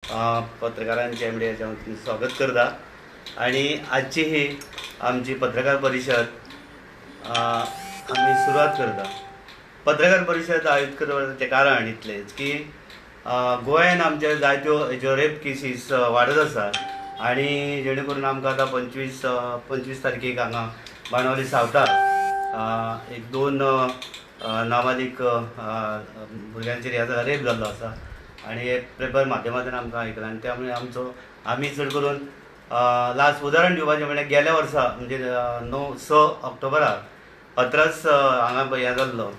पत्रकारांच्या मीडियाच्या वतीन स्वागत करता आणि आजची ही आमची पत्रकार परिषद आम्ही सुरुवात करता. पत्रकार परिषद आयोजित करपाचें कारण इतलेंच की गोंयांत आमच्या जायत्यो रेप केसीस वाडत आसा आणि जेणे करून आमकां आतां 25 तारखेक हांगा बाणावली सावथार एक 2 नाबालिक भुरग्यांचेर ह्या रेप जाल्लो आसा आणि हे पेपर माध्यमांतल्यान आमकां आयकलां आनी त्यामुळे आमी चड करून लास्ट उदाहरण दिवपाचें म्हणल्यार गेल्या वर्सा म्हणजे 6 ऑक्टोबराक अत्रास हांगा हें जाल्लो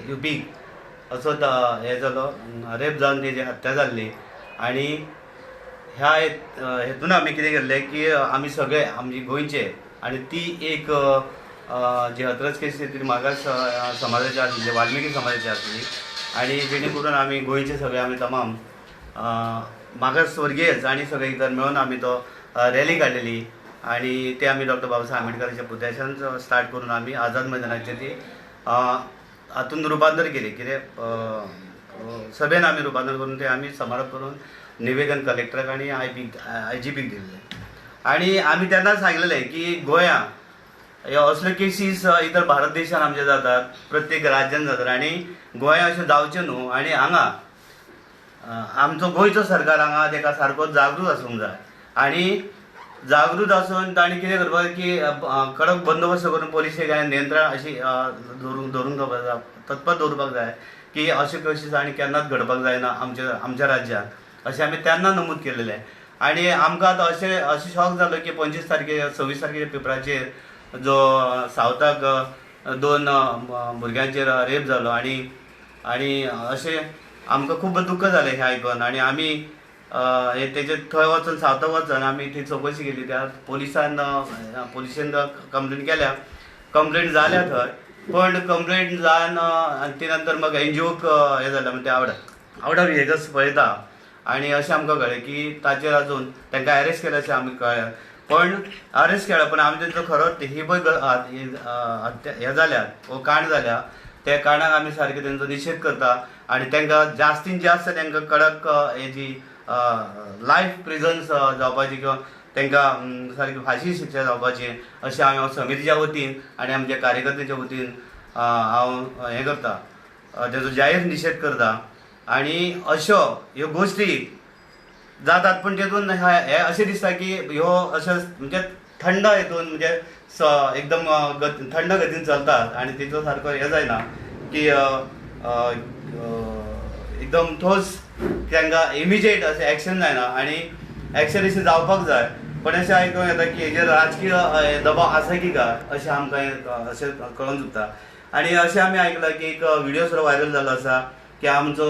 यूपीक असोच हें जालो रेप जावन तेजी हत्या जाल्ली आणि ह्या हेतून आमी कितें केल्लें की आमी सगळे आमचे गोंयचे आणि ती एक जी अत्रास केस ती मागास समाजाची आसली वाल्मिकी समाजाची आसली आणि जेणे करून आमी गोंयचे सगळे आमी तमाम मागासवर्गीयच आणि सगळे इतर मेळून आमी तो रॅली काडलेली आणि ते आमी डॉक्टर बाबासाहेब आंबेडकरांच्या पुतळ्याच्यान स्टार्ट करून आमी आझाद मैदानाचेर ती हातून रुपांतर केली कितें सभेन आमी रुपांतर करून ते आमी समारोप करून निवेदन कलेक्टराक आणि IGPक दिल्लें आणि आमी तेन्ना सांगलेलें की गोंया असल्यो केसीस इतर भारत देशान आमचे जातात, प्रत्येक राज्यान जातात आणि गोंया अशें जावचें न्हू आणि हांगा आमचो गोंयचो सरकार हांगा तेका सारको जागृत आसूंक जाय आणि जागृत आसून तांणी कितें करपाक की कडक बंदोबस्त करून पोलिसेक नियंत्रण अशी दवरूंक जाय, तत्पर दवरपाक जाय की अशे केसीस आनी केन्नाच घडपाक जायना आमच्या राज्यांत अशें आमी तेन्ना नमूद केल्लें. आणि आमकां आतां अशें शॉक जालो की 26 तारखेर 26 तारखेच्या पेपराचेर जो सावथाक 2 भुरग्यांचेर रेप जालो आणि अशें आमकां खूब दुख्ख जालें हें आयकून आणि आमी तेजे थंय वचून सावथाक वचून आमी थंय चवकशी केली. त्या पुलिसेन कंप्लेंट केल्या, कंप्लेंट जाल्या थंय, पण कंप्लेंट जावन आनी ते नंतर मग NGOक हें जालें म्हणजे आवडा विहेगस पळयता आणि अशें आमकां कळ्ळें की ताचेर अजून तांकां अरेस्ट केलें अशें आमी कळ्ळें. पण अरेस्ट केला पण आमी तेंचो खरोच ही पळय हें जाल्यात वो कांड जाल्या त्या काणाक आमी सारके तेंचो निशेध करता आणि तांकां जास्तीत जास्त तांकां कडक हेजी लायफ प्रिझन्स जावपाची किंवा तांकां सारकी फाशी शिक्षा जावपाची अशें हांव समितीच्या वतीन आणि आमच्या कार्यकर्त्याच्या वतीन हांव हें करता, तेजो जाहीर निशेध करता. आणि अश्यो ह्यो गोश्टी जातात पण तेतून हे अशें दिसता की ह्यो अशें म्हणजे थंड हेतून म्हणजे एकदम थंड गतीन चलतात आणि तेचो सारको हे जायना की एकदम ठोस तांकां इमिजिएट अशें एक्शन जायना आणि एक्शन अशें जावपाक जाय. पण अशें आयकूंक येता की हेजेर राजकीय दबाव आसा की काय अशें आमकां अशें कळून चुकता. आणि अशें आमी आयकलां की एक व्हिडिओ सुद्दां व्हायरल जाल्लो आसा की आमचो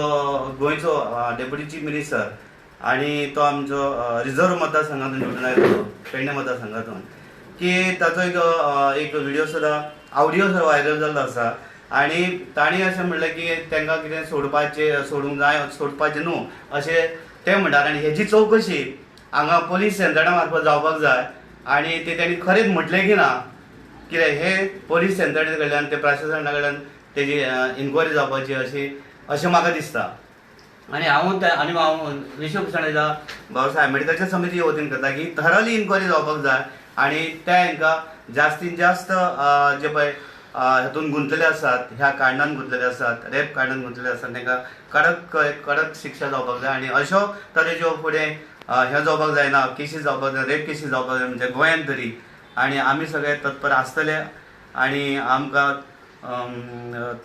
गोंयचो डेप्युटी चीफ मिनिस्टर आणि तो आमचो रिझर्व मतदारसंघातून निवडून आयलो पेडणे मतदारसंघातून की ताचो एक व्हिडिओ सुद्दां ऑडियो सुद्दां व्हायरल जाल्लो आसा आणि तांणी अशें म्हणलें की तांकां कितें सोडपाचें न्हू अशें ते म्हणटात आणि हेची चवकशी हांगा पोलीस यंत्रणा मार्फत जावपाक जाय आणि ते तांणी खरेंच म्हटलें की ना कित्याक हे पोलीस यंत्रणे कडल्यान ते प्रशासना कडल्यान तेजी इन्क्वायरी जावपाची अशें म्हाका दिसता. आणि हांव विश्वभूषणाच्या बाबासाहेब आंबेडकरच्या समिती वतीन करता की थरली इन्क्वायरी जावपाक जाय आणि त्या हांकां जास्तीत जास्त जे पळय हातून गुंतलेले आसात, ह्या कांडान गुंतलेले आसात, रेप कांडान गुंतलेले आसात तांकां कडक शिक्षा जावपाक जाय आणि अश्यो तरेच्यो फुडें हे जावपाक जायना, केसीस जावपाक जाय, रेप केसीस जावपाक जाय म्हणजे गोंयांत तरी. आणि आमी सगळे तत्पर आसतले आणि आमकां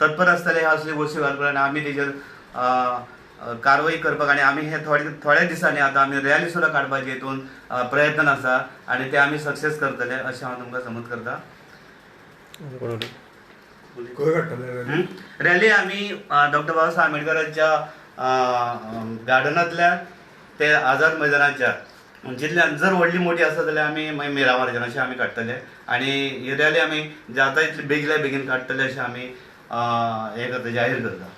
तत्पर आसतले ह्या असल्यो गोश्टी घालपाक आनी आमी तेजेर कारवाई करपाक आणि आमी हे थोड्या दिसांनी आतां आमी रॅली सुद्दां काडपाचे हितून प्रयत्न आसा आणि ते आमी सक्सेस करतले अशें हांव तुमकां समज करता. रॅली आमी डॉक्टर बाबासाहेब आंबेडकरांच्या गार्डनांतल्यान ते आझाद मैदानाच्या जितल्यान जर व्हडली मोठी आसा जाल्यार आमी मिरामारच्यान अशें आमी काडटले आणि ही रॅली आमी जाता इतले बेगीतल्या बेगीन काडटले अशें आमी हें करता, जाहीर करता.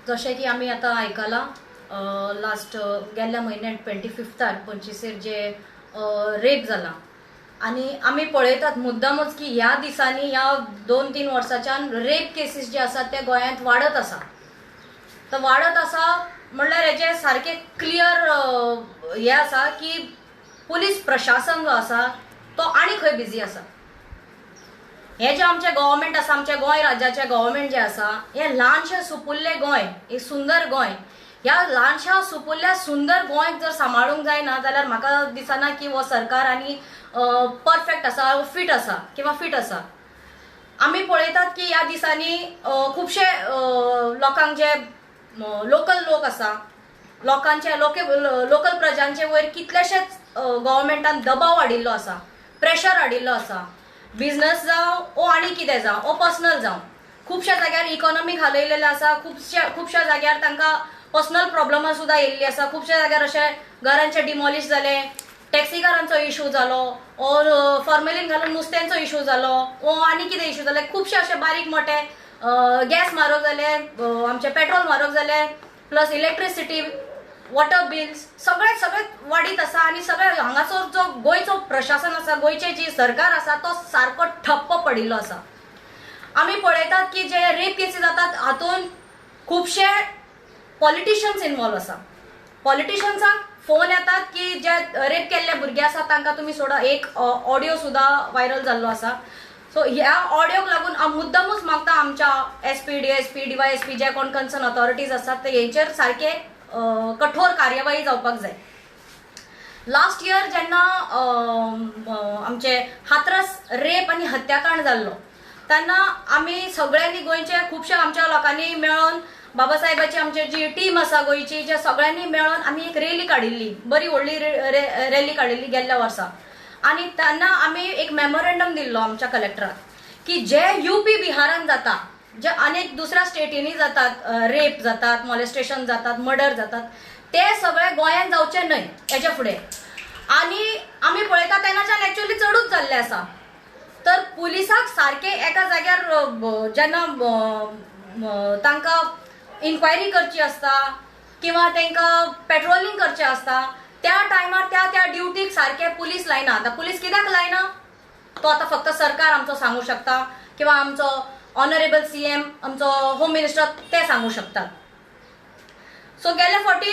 जशें की आमी आतां आयकलां लास्ट गेल्ल्या म्हयन्यात 25 जे रेप जाला आणि आम्ही पळयतात मुद्दामूच की ह्या दिसांनी ह्या 2-3 वर्साच्यान रेप केसीस जे आसात ते गोंयांत वाडत आसा. तर वाडत आसा म्हणल्यार हेचे सारखे क्लियर हे आसा की पुलीस प्रशासन जो आसा तो आनी खंय बिजी आसा. हे जे आमचे गव्हर्मेंट आसा, आमच्या गोंय राज्याचे गव्हर्मेंट जे आसा, हे ल्हानशें सुपुल्ले गोंय, एक सुंदर गोंय, ह्या ल्हानशा सुपुल्ल्या सुंदर गोंयक जर सांबाळूंक जायना जाल्यार म्हाका दिसना की हो सरकार आनी परफेक्ट आसा, फिट आसा किंवा फिट आसा. आमी पळयतात की ह्या दिसांनी खुबशे लोकांक जे लोकल लोक आसा, लोकांचे लोकल प्रजांचे वयर कितलेशेच गव्हर्मेंटान दबाव हाडिल्लो आसा, प्रेशर हाडिल्लो आसा. बिझनस जावं ओ आनी कितें जावं, ओ पर्सनल जावं, खुबश्या जाग्यार इकॉनॉमी हालयलेले आसा, खुबश्या जाग्यार तांकां पर्सनल प्रॉब्लमां सुद्दां येयल्ली आसा. खुबश्या जाग्यार अशे घरांचे डिमॉलिश जाले, टॅक्सीकारांचो इशू जालो, ओर फॉर्मेलीन घालून नुस्त्यांचो इशू जालो, ओ आनी कितें इशू जाले. खुबशे अशे बारीक मोठे गॅस म्हारग जाले, आमचे पेट्रोल म्हारग जाले, प्लस इलेक्ट्रिसिटी, वॉटर बिल्स सगळे वाडीत आसा. आनी सगळे हांगाचो जो गोंयचो प्रशासन आसा, गोंयचे जी सरकार आसा तो सारको ठप्प पडिल्लो आसा. आमी पळयतात की जे रेप केसी जातात हातून खुबशे पॉलिटिशियन्स इन्वॉल्व आसा. पॉलिटिशियन्सांक फोन येतात की जे रेप केल्ले भुरगे आसा तांकां तुमी सोडा. एक ऑडियो सुद्दां व्हायरल जाल्लो आसा. सो ह्या ऑडियोक लागून हांव मुद्दामूच मागता आमच्या एसपी, डीएसपी, डीवायएसपी जे कोण कन्सर्न ऑथॉरिटीज आसात ते हेंचेर सारखे कठोर कार्यवाही जावपाक जाय. लास्ट इयर जेन्ना आमचे हाथरस रेप आनी हत्याकांड जाल्लो तेन्ना आमी सगळ्यांनी गोंयचे खुबशे आमच्या लोकांनी मेळून बाबासाहेबाची आमची जी टीम आसा गोंयची, जे सगळ्यांनी मेळून आमी एक रॅली काडिल्ली, बरी व्हडली रॅली काडिल्ली गेल्ल्या वर्सा. आनी तेन्ना आमी एक मेमोरेंडम दिल्लो आमच्या कलेक्टराक की जे यूपी बिहारान जाता, जे अनेक दुसऱ्या स्टेटींनी जातात, रेप जातात, मॉलेस्टेशन जातात, मर्डर जातात, ते सगळे गोंयांत जावचे न्हय हेचे फुडें. आनी आमी पळयता तेन्नाच्यान एक्चुअली चडूच जाल्ले आसा. तर पुलिसाक सारखे एका जाग्यार जेन्ना तांकां इन्क्वायरी करची आसता किंवा तांकां पेट्रोलिंग करचें आसता, त्या टायमार त्या ड्युटीक सारखे पुलीस लायना. आतां पुलीस कित्याक लायना तो आतां फक्त सरकार आमचो सांगू शकता किंवा आमचो ऑनरेबल सीएम, आमचो होम मिनिस्टर ते सांगू शकतात. सो गेल्या फावटी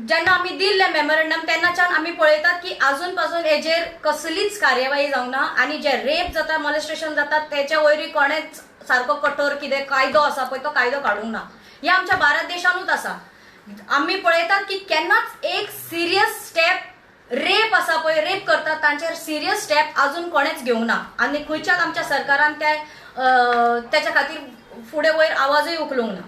जेन्ना आमी दिल्ले मेमोरेंडम तेन्नाच्यान आमी पळयतात की आजून पासून हेजेर कसलीच कार्यवाही जावंक ना. आनी जे रेप जाता, मॉलेस्टेशन जातात तेच्या वयरी कोणेच सारको कठोर कितें कायदो आसा पळय तो कायदो काडूंक ना. हे आमच्या भारत देशानूच आसा. आमी पळयतात की केन्नाच एक सिरियस स्टेप रेप आसा पळय, रेप करतात तांचेर सिरियस स्टेप आजून कोणेच घेवंक ना. आनी खंयच्याच आमच्या सरकारान त्याच्या खातीर फुडें वयर आवाजूय उखलूंक ना.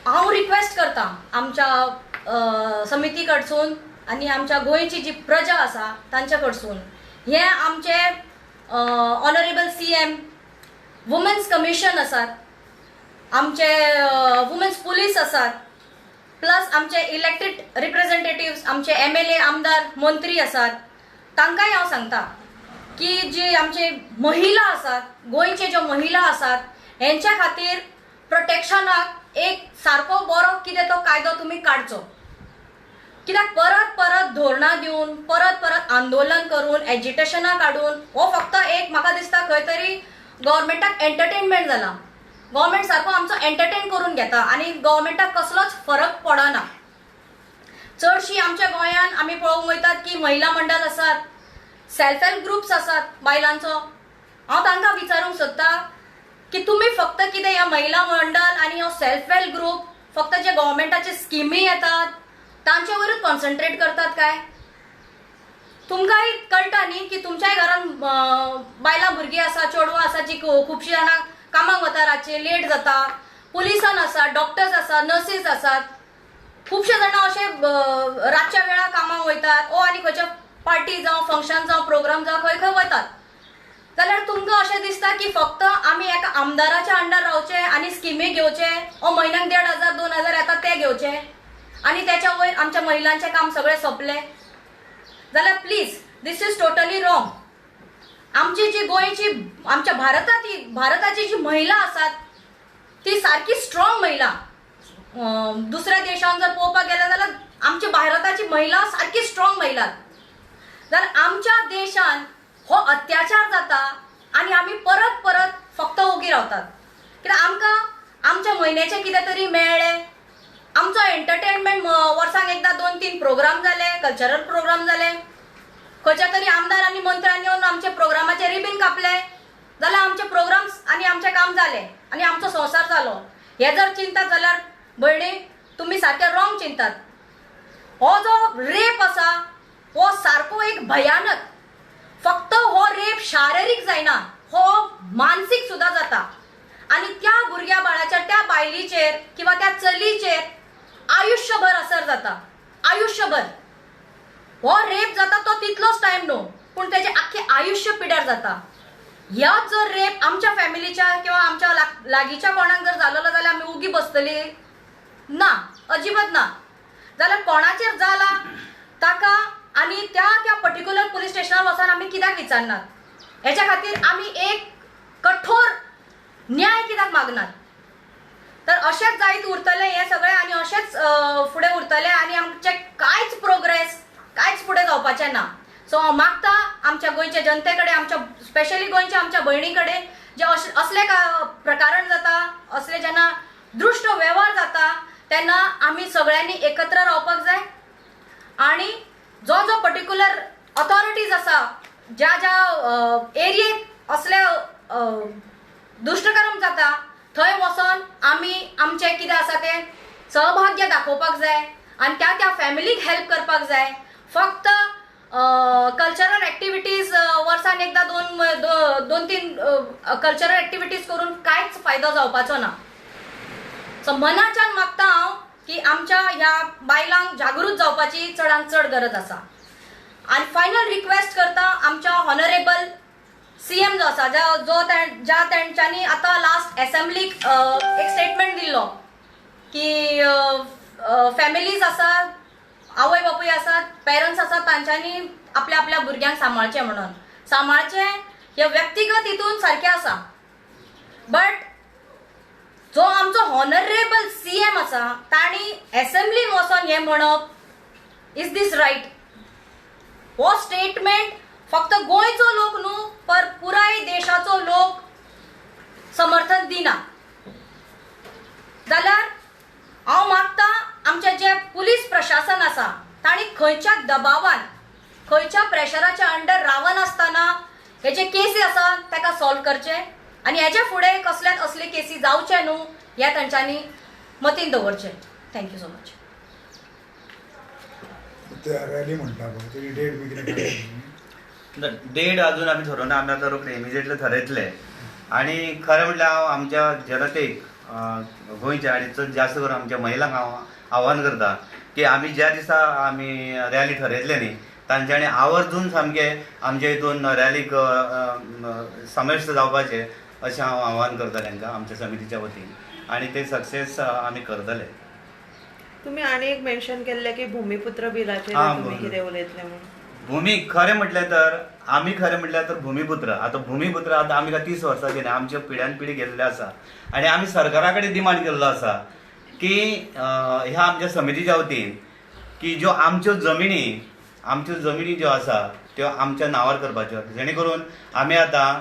हांव रिक्वेस्ट करता आमच्या समिती कडसून आनी आमच्या गोंयची जी प्रजा आसा तांचे कडसून, हे आमचे ऑनरेबल सीएम, वुमेन्स कमिशन आसात, आमचे वुमेन्स पुलीस आसात, प्लस आमचे इलेक्टेड रिप्रेझेंटेटिव्स, आमचे एमएलए, आमदार, मंत्री आसात, तांकांय हांव सांगता की जी आमचे महिला आसात, गोंयचे ज्यो महिला आसात, हेंच्या खातीर प्रोटेक्शनाक एक सारको बरो कितें तो कायदो तुमी काडचो. कित्याक परत परत धोरणां दिवन, परत परत आंदोलन करून, एजिटेशनां काडून हो फक्त एक म्हाका दिसता खंय तरी गव्हर्मेंटाक एंटरटेनमेंट जाला. गव्हर्मेंट सारको आमचो एंटरटेन करून घेता आनी गव्हर्मेंटाक कसलोच फरक पडना. चडशी आमच्या गोंयांत आमी पळोवंक वयतात की महिला मंडळ आसात, सेल्फ हेल्प ग्रुप्स आसात बायलांचो. हांव तांकां विचारूंक सोदता की तुमी फक्त कितें ह्या महिला मंडळ आनी हो सेल्फ हेल्प ग्रुप फक्त जे गव्हर्मेंटाचे स्किमी येतात तांचे वयरूच कॉन्सन्ट्रेट करतात काय? तुमकांय कळटा न्ही की तुमच्याय घरान बायलां भुरगीं आसा, चेडवां आसा जी खुबशीं जाणां कामाक वता, रातचे लेट जाता, पुलिसान आसा, डॉक्टर्स आसा, नर्सीस आसात, खुबशे जाणां अशे रातच्या वेळार कामाक वयतात, ओ आनी खंयच्या पार्टी जावं, फंक्शन जावं, प्रोग्राम जावं खंय खंय वतात. जाल्यार तुमकां अशें दिसता की फक्त आमी एका आमदाराच्या अंडर रावचे आनी स्किमी घेवचे, ओ म्हयन्याक 1,500 2,000 येतात ते घेवचे आनी त्याच्या वयर आमच्या महिलांचें काम सगळें सोंपलें. जाल्यार please this is totally wrong. आमची जी गोंयची, आमच्या भारताची जी महिला आसात ती सारकी स्ट्रॉंग महिला. दुसऱ्या देशांत जर पळोवपाक गेले जाल्यार आमची भारताची महिला सारकी स्ट्रॉंग महिला. जाल्यार आमच्या देशान हो अत्याचार जाता आनी आमी परत परत फक्त उगी रावतात. कित्याक आमकां आमच्या म्हयन्याचे कितें तरी मेळ्ळे. आमचो एंटरटेनमेंट वर्सांक एकदा 2-3 प्रोग्राम जाले, कल्चरल प्रोग्राम जाले. खंयच्या तरी आमदार आनी मंत्र्यांनी येवन आमच्या प्रोग्रामाचे रिबीन कापले जाल्यार आमचे प्रोग्राम्स आनी आमचें काम जालें आनी आमचो संवसार जालो. हे जर चिंतात जाल्यार भयणी तुमी सारके रॉंग चिंतात. हो जो रेप आसा हो सारको एक भयानक. फक्त हो रेप शारिरीक जायना, हो मानसीक सुद्धा जाता. आणि त्या भुरग्या बाळाच्या त्या बायलीचेर किंवा त्या चलीचेर आयुष्यभर असर जाता. आयुष्यभर हो रेप जाता तो तितलोच टाइम न्हू, पूण तेजे आख्खे आयुष्य पिड्यार जाता. ह्याच जर रेप आमच्या फॅमिलीच्या किंवा आमच्या लागींच्या कोणाक जर जालोलो जाल्यार आमी उगी बसतली ना, अजिबात ना. जाल्यार कोणाचेर जाला ताका आनी त्या त्या पर्टिक्युलर पुलीस स्टेशनार वचून आमी कित्याक विचारनात. हेच्या खातीर आमी एक कठोर न्याय कित्याक मागनात. तर अशेंच जायत उरतलें हें सगळें आनी अशेंच फुडें उरतलें आनी आमचें कांयच प्रोग्रेस कांयच फुडें जावपाचें ना. सो हांव मागता आमच्या गोंयचे जनते कडेन, आमच्या स्पेशली गोंयच्या आमच्या भयणी कडेन जे असले प्रकरण जाता, असले जेन्ना दृश्ट वेव्हार जाता तेन्ना आमी सगळ्यांनी एकत्र रावपाक जाय. आणि जो जो पर्टिक्युलर ऑथॉरिटीज आसा ज्या ज्या एरियेक असले दुष्टकर्म जाता थंय वचोन आमी आमचें कितें आसा तें सहभाग्य दाखोवपाक जाय आनी त्या त्या फॅमिलीक हेल्प करपाक जाय. फक्त कल्चरल एक्टिविटीज वर्सान एकदा 2-3 कल्चरल एक्टिविटीज करून कांयच फायदो जावपाचो ना. सो मनाच्यान मागता हांव की आमच्या ह्या बायलांक जागृत जावपाची चडांत चड गरज आसा. आनी फायनल रिक्वेस्ट करता आमच्या हॉनरेबल CM जो आसा ज्या तेंच्यांनी आतां लास्ट एसेंब्लीक एक स्टेटमेंट दिल्लो की फॅमिलीज आसात, आवय बापूय आसात, पेरंट्स आसात, तांच्यांनी आपल्या आपल्या भुरग्यांक सांबाळचें म्हणून. सांबाळचें हे व्यक्तिगत हितून सारकें आसा, बट जो आमचो हॉनरेबल CM आसा तांणी एसेंब्लीन वचोन हें म्हणप इज दीस रायट. हो स्टेटमेंट फक्त गोंयचो लोक न्हू पर पुराय देशाचो लोक समर्थन दिना. जाल्यार हांव मागता आमचे जे पुलीस प्रशासन आसा तांणी खंयच्या दबावान खंयच्या प्रेशराच्या अंडर रावन आसतना हे जे केसी आसा ताका सॉल्व करचे आनी हेचे फुडें कसलेच असले केसी जावचे न्हू हे तांच्यांनी मतीन दवरचें. Thank you so much. रॅली म्हणटा पळय तेजी डेट बी कितें काडली? डेट अजून आमी ठरोवना. आमी आतां रोखडे इमिजिएटली थरयतले. आणि खरें म्हटल्यार हांव आमच्या जनतेक गोंयच्या आनी चड जास्त करून आमच्या महिलांक हांव आव्हान करता की आमी ज्या दिसा आमी रॅली थरयतले न्ही तांच्यांनी आवर्जून सामकें आमच्या हितून रॅलीक समाविष्ट जावपाचें अशें हांव आव्हान करता तांकां आमच्या समितीच्या वतीन. आनी ते सक्सेस आमी करतले. तुम्ही आनी एक मेन्शन केल्ले की भूमिपुत्र बिलाचेर तुम्ही कितें उलयतले म्हणून. भूमी खरें म्हटल्यार तर आमी खरें म्हटल्यार तर भूमिपुत्र आतां आमी 30 वर्सांचे न्ही, आमच्या पिढ्यान पिढी गेल्ले आसा. आनी आमी सरकारा कडेन डिमांड केल्लो आसा की ह्या आमच्या समितीच्या वतीन की ज्यो आमच्यो जमिनी ज्यो आसा त्यो आमच्या नांवार करपाच्यो, जेणे करून आमी आतां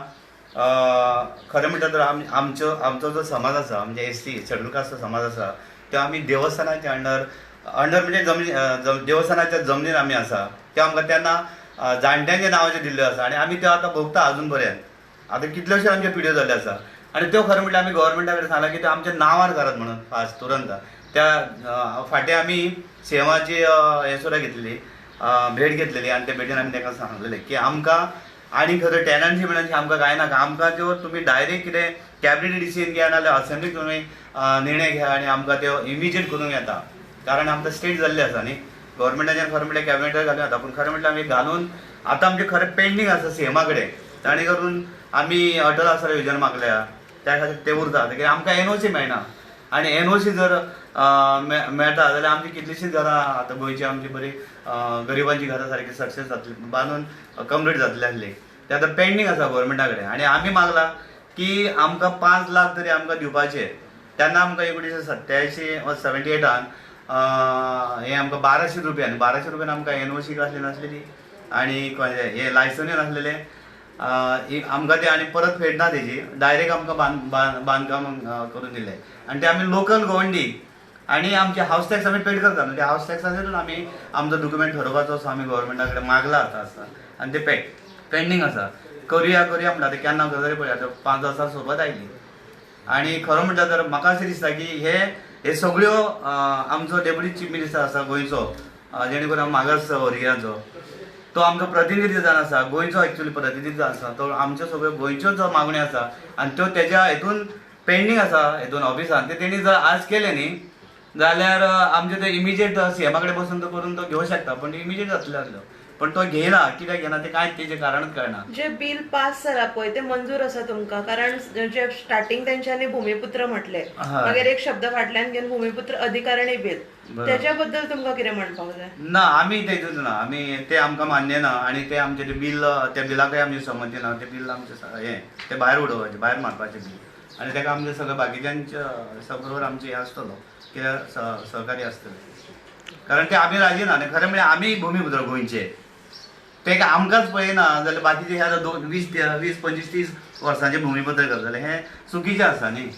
खरें म्हटल्यार तर आमचो जो समाज आसा म्हणजे SC शेड्यूल कास्ट समाज आसा त्यो आमी देवस्थानाच्या अंडर म्हणजे देवस्थानाच्या जमनीर आमी आसा. त्यो आमकां तेन्ना जाणट्यांच्या नांवाचेर दिल्ल्यो आसा आनी आमी त्यो आतां भोगता अजून पर्यंत. आतां कितल्योश्यो आमच्यो पिढ्यो जाल्ल्यो आसा आनी त्यो खरें म्हटल्यार आमी गव्हर्मेंटा कडेन सांगला की त्यो आमच्या नांवार करात म्हणून फास्ट तुरंत. त्या फाटीं आमी CMची हे सुद्दां घेतलेली भेट घेतलेली आनी त्या भेटीन आमी तांकां सांगलेलें की आमकां आनी खरें टॅनन्सी म्हणून आमकां कांय नाका. आमकां त्यो तुमी डायरेक्ट कितें कॅबिनेट डिसिजन घ्या नाजाल्यार असेंब्लीक तुमी निर्णय घ्या आनी आमकां त्यो इमिजिएट करूंक येता. कारण आमकां स्टेट जाल्ली आसा न्ही, गव्हर्मेंटाच्यान खरें म्हटल्यार कॅबिनेटार घालूं येता, पूण खरें म्हटल्यार आमी घालून आतां आमचें खरें पेंडींग आसा CMा कडेन. ताणे करून आमी अटल आसरा येवजण मागल्या त्या खातीर ते उरता. कित्याक आमकां NOC मेळना आनी NOC जर मेळटा जाल्यार आमची कितलींशींच घरां आतां गोंयची आमची बरी गरिबांची घरां सारकी सक्सेस जातली बांदून कंप्लीट जातली आसली. ते आतां पेंडींग आसा गव्हर्मेंटा कडेन. आनी आमी मागला की आमकां 5 लाख तरी आमकां दिवपाचे. तेन्ना आमकां 1987 वा 78 हे आमकां 1200 रुपयान आमकां NOC आसली नासलेली आनी हे लायसनूय नासलेले आमकां ते आनी परत फेडना तेजी डायरेक्ट आमकां बांदकाम करून दिलें आनी ते आमी लोकल गोवंडी आनी आमचे हावस टॅक्स आमी पेड करता न्हू, त्या हावस टॅक्साचेरून आमी आमचो डॉक्युमेंट ठरोवपाचो असो आमी गव्हर्मेंटा कडेन मागला आसा आनी ते पेंडींग आसा. करुया म्हणटा ते केन्ना गजाली पळय आतां 5 वर्सां सोबत आयली. आनी खरो म्हणटा तर म्हाका अशें दिसता की हे सगळ्यो आमचो डेप्युटी चीफ मिनिस्टर आसा गोंयचो, जेणे करून मागास वर्गियांचो, तो आमचो प्रतिनिधी जावन आसा, गोंयचो एक्चुअली प्रतिनिधी जावन आसा, तो आमच्यो सगळ्यो गोंयच्यो ज्यो मागण्यो आसा आनी त्यो तेज्या हेतून पेंडींग आसा हेतून ऑफिसान, ते तेणी जर आज केले न्ही जाल्यार आमचे ते इमिजिएट सीएमा कडेन बसून तो करून तो घेवंक शकता, पण इमिजिएट जातलो पण तो घेयना. कित्याक घेना ते कांयच तेजें कारणच कळना. जे बिल पास जाला पळय ते मंजूर आसा तुमकां? कारण जे स्टार्टिंग तेंच्यांनी भूमिपुत्र म्हटले, मागीर एक शब्द फाटल्यान घेवन भूमिपुत्र अधिकारिणी बिल, त्याच्या बद्दल तुमकां कितें म्हणपाक जाय? ना, आमी तेतून ना, आमी ते आमकां मान्य ना आनी ते आमचे ते बिल, त्या बिलाकय आमची संमती ना. ते बिल आमचे हे ते भायर उडोवपाचे, भायर मारपाचे बिल आनी ताका आमचे सगळे बाकीच्यांच्या बरोबर आमचे हे आसतलो कित्याक सहकारी आसतले, कारण ते आमी राजी ना. खरें म्हळ्यार आमी भूमिपुत्र गोंयचे, ते आमकांच पळयना जाल्यार बाकीचे हे 20, 25, 30 वर्सांचे भूमिपुत्र करतले, हे चुकीचें आसा न्ही.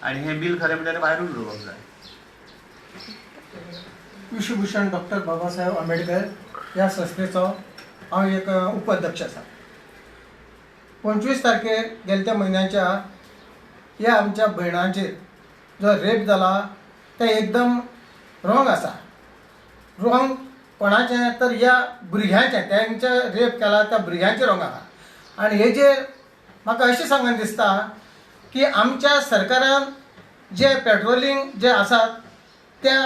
आनी हे बिल खरें म्हळ्यार भायर उडोवपाक जाय. विश्वभूषण डॉक्टर बाबासाहेब आंबेडकर ह्या संस्थेचो हांव एक उपाध्यक्ष आसा. 25 तारखेक गेल्या म्हयन्याच्या ह्या आमच्या भयणांचेर जो रेप जाला ते एकदम रॉंग आसा. रॉंग कोणाचें तर ह्या भुरग्यांचें, तेंचे रेप केला त्या भुरग्यांचें रॉंग आसा. आनी हेजेर म्हाका अशें सांगन दिसता की आमच्या सरकारान जे पेट्रोलिंग जे आसात त्या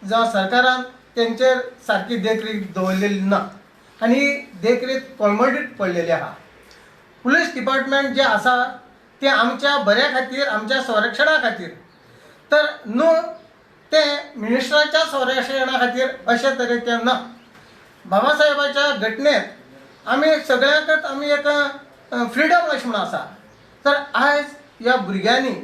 जावं सरकारान तेंचेर सारकी देखरेख दवरलेली ना आनी देखरेख कोळमडीत पडलेली आहा. पुलीस डिपार्टमेंट जे आसा ते आमच्या बऱ्या खातीर, आमच्या संरक्षणा खातीर तर न्हू, ते मिनिस्टराच्या संरक्षणा खातीर अशे तरेचें ना. बाबासाहेबाच्या घटनेत आमी सगळ्यांकच आमी एक फ्रिडम अशें म्हणून आसा. तर आयज ह्या भुरग्यांनी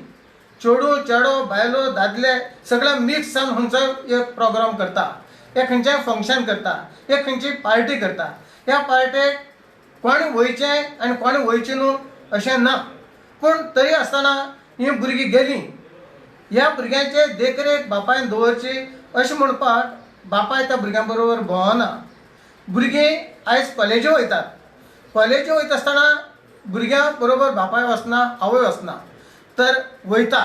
चेडो बायलो दादले सगळे मिक्स जावन खंयचो एक प्रोग्राम करता, एक खंयचें फंक्शन करता, एक खंयची पार्टी करता. ह्या पार्टेक कोणी वयचें आनी कोणी वयचें न्हू अशें ना, पूण तरी आसतना ही भुरगीं गेलीं. ह्या भुरग्यांचे देखरेख बापायन दवरची अशें म्हणपाक बापाय त्या भुरग्यां बरोबर भोंवना. भुरगीं आयज कॉलेजी वयतात, कॉलेजी वयता आसतना भुरग्यां बरोबर बापाय वचना, आवय वचना, तर वयता.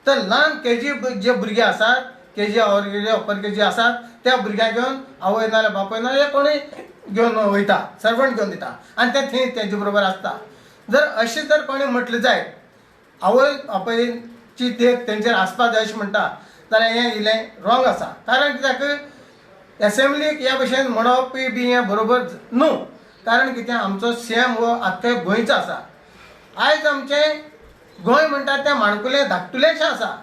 तर ल्हान केजी जे भुरगे आसात, केजी अपर केजी आसात, त्या भुरग्यांक घेवन आवय नाल्यार बापाय नाल्यार कोणूय घेवन वयता, सर्वंट घेवन दिता आनी ते थंय तेंचे बरोबर आसता. जर अशें जर कोणें म्हटलें जायत आवय बापायची देख तेंचेर आसपाक जाय अशें म्हणटा जाल्यार हें इल्लें रॉंग आसा. कारण कित्याक एसेंब्लीक ह्या भशेन म्हणपय बी हें बरोबर न्हू. कारण कितें आमचो सीएम हो आख्ख्या गोंयचो आसा. आयज आमचें गोंय म्हणटा तें माणकुलें धाकटुलेंशें आसा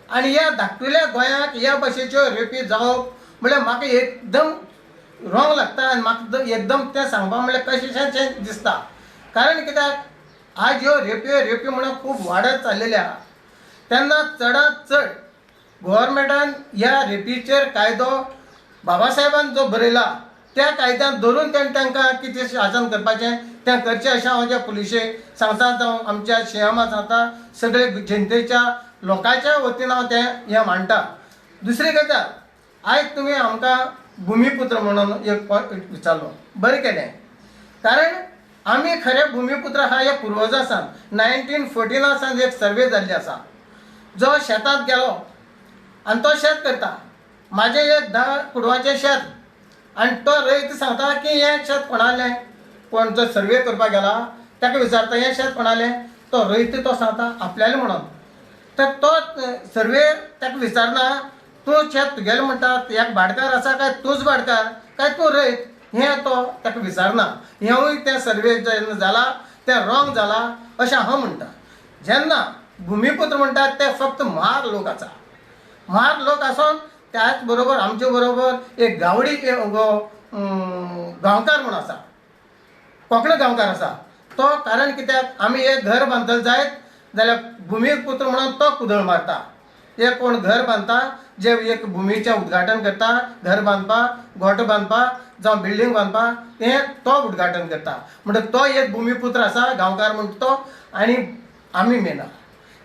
आनी ह्या धाकटुल्या गोंयांत ह्या भशेच्यो रेपी जावप म्हळ्यार म्हाका एकदम रॉंग लागता आनी म्हाका एकदम तें सांगपाक म्हळ्यार कशेंशें दिसता. कारण कित्याक आज ह्यो रेपी म्हणून खूब वाडत चाललेले आहा. तेन्ना चडांत चड गोव्हर्मेंटान ह्या रेपीचेर कायदो बाबासाहेबान जो बरयला त्या कायद्यान धरून तांकां कितें शासन करपाचें तें करचें अशें हांव त्या पुलिशेक सांगता, जावं आमच्या सीएमाक सांगता, सगळे जनतेच्या लोकांच्या वतीन हांव तें हें मांडटा. दुसरी गजाल, आयज तुमी आमकां भुमिपुत्र म्हणून एक विचारलो, बरें केलें. कारण आमी खरे भुमिपुत्र आहा हे पुर्वजां सावन 1914 सावन एक सर्वे जाल्ली आसा. जो शेतांत गेलो आनी तो शेत करता, म्हाजें एक 10 कुडवाचें शेत आनी तो रयत सांगता की हें शेत कोणालें. कोण जो सर्वे करपाक गेला ताका विचारता हें शेत कोणालें, तो रयत तो सांगता आपल्यालें म्हणून. तर तो सर्वे ताका विचारना तूं शेत तुगेलें म्हणटा, एक भाटकार आसा काय तूंच भाटकार काय तूं रयत, हें तो ताका विचारना. हेंवूय तें सर्वे जेन्ना जाला तें रॉंग जाला अशें हांव म्हणटा. जेन्ना भुमिपुत्र म्हणटात ते फक्त म्हार लोक आसा. म्हार लोक आसून त्याच बरोबर आमचे बरोबर एक गावडी गांवकार म्हूण आसा, कोंकणी गांवकार आसा तो. कारण कित्याक आमी एक घर बांदतले जायत जाल्यार भुमिपुत्र म्हणून तो कुदळ मारता. एक कोण घर बांदता जे एक भुमीचें उद्घाटन करता, घर बांदपा, गोठो बांदपा जावं बिल्डींग बांदपा तें तो उद्घाटन करता. म्हणटकीर तो एक भुमीपुत्र आसा गांवकार म्हणटा तो, आनी आमी मेना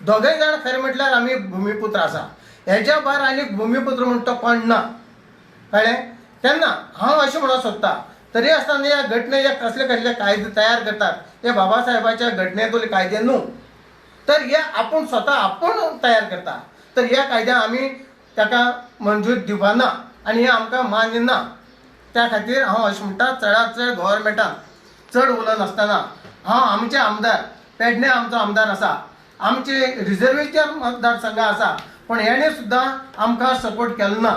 दोगय जाण खरें म्हटल्यार आमी भुमीपुत्र आसा. हेच्या भायर आनी भुमीपुत्र म्हणटा तो कोण ना. कळ्ळें? तेन्ना हांव अशें म्हणून सोदतां, तरी आसतना ह्या घटनेक कसले कसले कायदे तयार करतात, हे बाबा साहेबाच्या घटनेतले कायदे न्हू, तर हे आपूण स्वता आपूण तयार करता. तर ह्या कायद्याक आमी ताका मंजूर दिवपाना आनी हे आमकां मान्य ना. त्या खातीर हांव अशें म्हणटा, चडांत चड गोव्हर्मेंटान चड उलनासतना हांव आमचे आमदार पेडणे आमचो आमदार आसा, आमचे रिजर्वेचेर मतदारसंघ आसा, पण हेणे सुद्दां आमकां सपोर्ट केलो ना.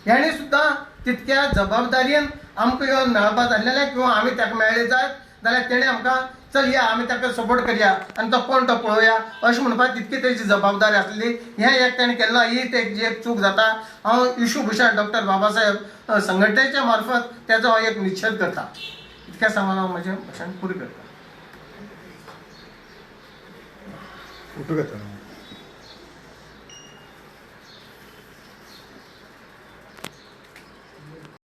हेणे सुद्दां तितक्या जबाबदारीन आमकां येवन मेळपाक जाल्लें किंवा आमी ताका मेळ्ळे जायत जाल्यार तेणे आमकां चल या आमी ताका सपोर्ट करया आनी तो कोण तो पळोवया अशें म्हणपाक तितकी तेजी जबाबदारी आसली. हें एक तेणें केलें ना, ही तेजी एक चूक जाता. हांव विश्वभूषण डॉक्टर बाबासाहेब संघटनेच्या मार्फत तेजो हांव एक निशेध करता. इतक्या सांगून हांव म्हजें भाशण पुरो करता. फोटो घेता